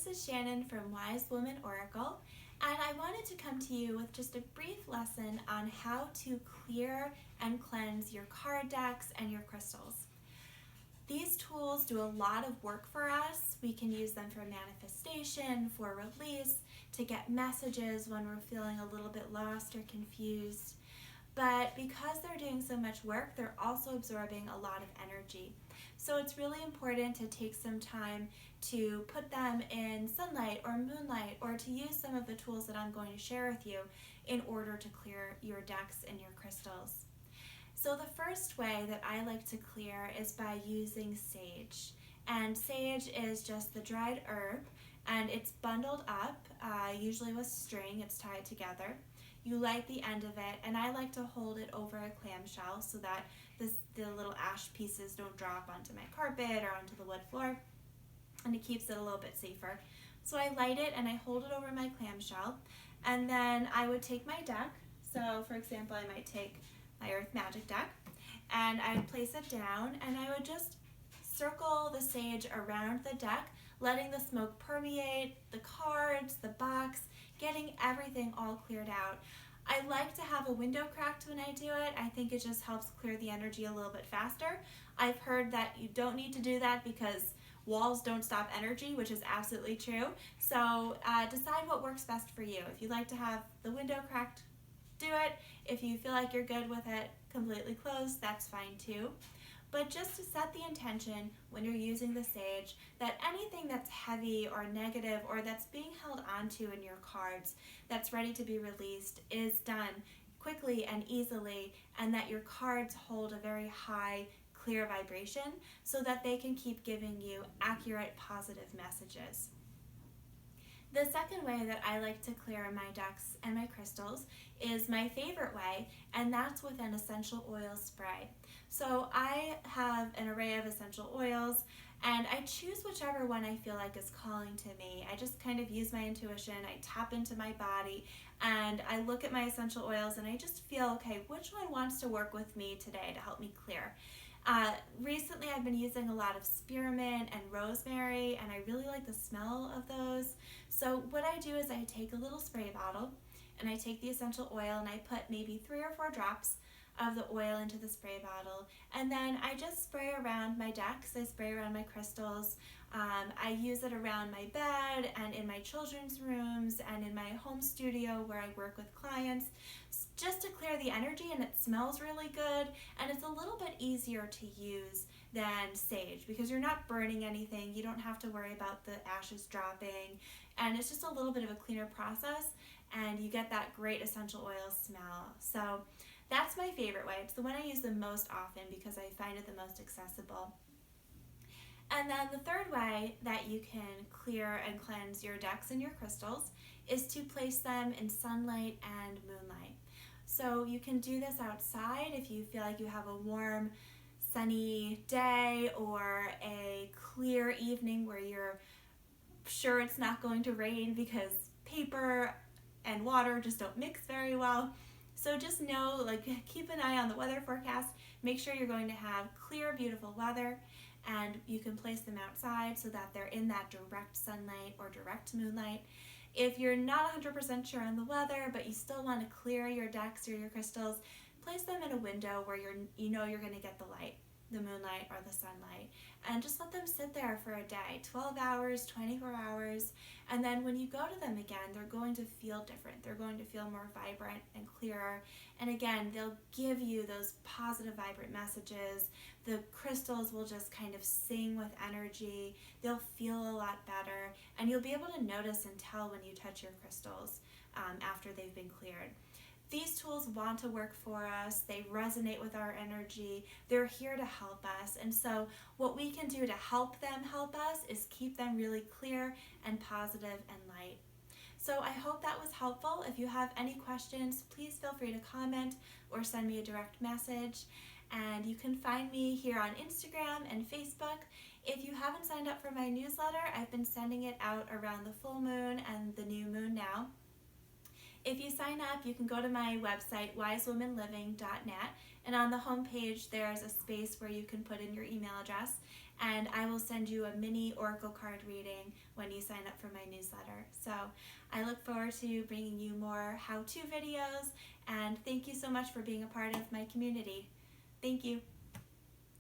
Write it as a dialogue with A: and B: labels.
A: this is Shannon from Wise Woman Oracle, and I wanted to come to you with just a brief lesson on how to clear and cleanse your card decks and your crystals. These tools do a lot of work for us. We can use them for manifestation, for release, to get messages when we're feeling a little bit lost or confused. But because they're doing so much work, they're also absorbing a lot of energy. So it's really important to take some time to put them in sunlight or moonlight, or to use some of the tools that I'm going to share with you in order to clear your decks and your crystals. So the first way that I like to clear is by using sage. And sage is just the dried herb, and it's bundled up, usually with string. It's tied together. You light the end of it, and I like to hold it over a clamshell so that the little ash pieces don't drop onto my carpet or onto the wood floor, and it keeps it a little bit safer. So I light it and I hold it over my clamshell, and then I would take my deck. So for example, I might take my Earth Magic deck, and I would place it down, and I would just circle the sage around the deck, letting the smoke permeate the cards, the box, getting everything all cleared out. I like to have a window cracked when I do it. I think it just helps clear the energy a little bit faster. I've heard that you don't need to do that because walls don't stop energy, which is absolutely true. So decide what works best for you. If you like to have the window cracked, do it. If you feel like you're good with it completely closed, that's fine too. But just to set the intention when you're using the sage that anything that's heavy or negative or that's being held onto in your cards that's ready to be released is done quickly and easily, and that your cards hold a very high, clear vibration so that they can keep giving you accurate, positive messages. The second way that I like to clear my decks and my crystals is my favorite way, and that's with an essential oil spray. So I have an array of essential oils, and I choose whichever one I feel like is calling to me. I just kind of use my intuition, I tap into my body, and I look at my essential oils and I just feel, okay, which one wants to work with me today to help me clear? Recently I've been using a lot of spearmint and rosemary, and I really like the smell of those. So what I do is I take a little spray bottle and I take the essential oil and I put maybe 3 or 4 drops of the oil into the spray bottle, and then I just spray around my decks. I spray around my crystals. I use it around my bed and in my children's rooms and in my home studio where I work with clients, just to clear the energy, and it smells really good, and it's a little bit easier to use than sage because you're not burning anything. You don't have to worry about the ashes dropping, and it's just a little bit of a cleaner process, and you get that great essential oil smell. So that's my favorite way. It's the one I use the most often because I find it the most accessible. And then the third way that you can clear and cleanse your decks and your crystals is to place them in sunlight and moonlight. So you can do this outside if you feel like you have a warm, sunny day or a clear evening where you're sure it's not going to rain because paper and water just don't mix very well. So just know, keep an eye on the weather forecast. Make sure you're going to have clear, beautiful weather, and you can place them outside so that they're in that direct sunlight or direct moonlight. If you're not 100% sure on the weather, but you still want to clear your decks or your crystals, place them in a window where you know you're going to get the light, the moonlight or the sunlight, and just let them sit there for a day, 12 hours, 24 hours, and then when you go to them again, they're going to feel different. They're going to feel more vibrant and clearer, and again, they'll give you those positive, vibrant messages. The crystals will just kind of sing with energy. They'll feel a lot better, and you'll be able to notice and tell when you touch your crystals after they've been cleared. These tools want to work for us. They resonate with our energy. They're here to help us. And so what we can do to help them help us is keep them really clear and positive and light. So I hope that was helpful. If you have any questions, please feel free to comment or send me a direct message. And you can find me here on Instagram and Facebook. If you haven't signed up for my newsletter, I've been sending it out around the full moon and the new moon now. If you sign up, you can go to my website, wisewomanliving.net, and on the home page there's a space where you can put in your email address, and I will send you a mini oracle card reading when you sign up for my newsletter. So I look forward to bringing you more how-to videos, and thank you so much for being a part of my community. Thank you.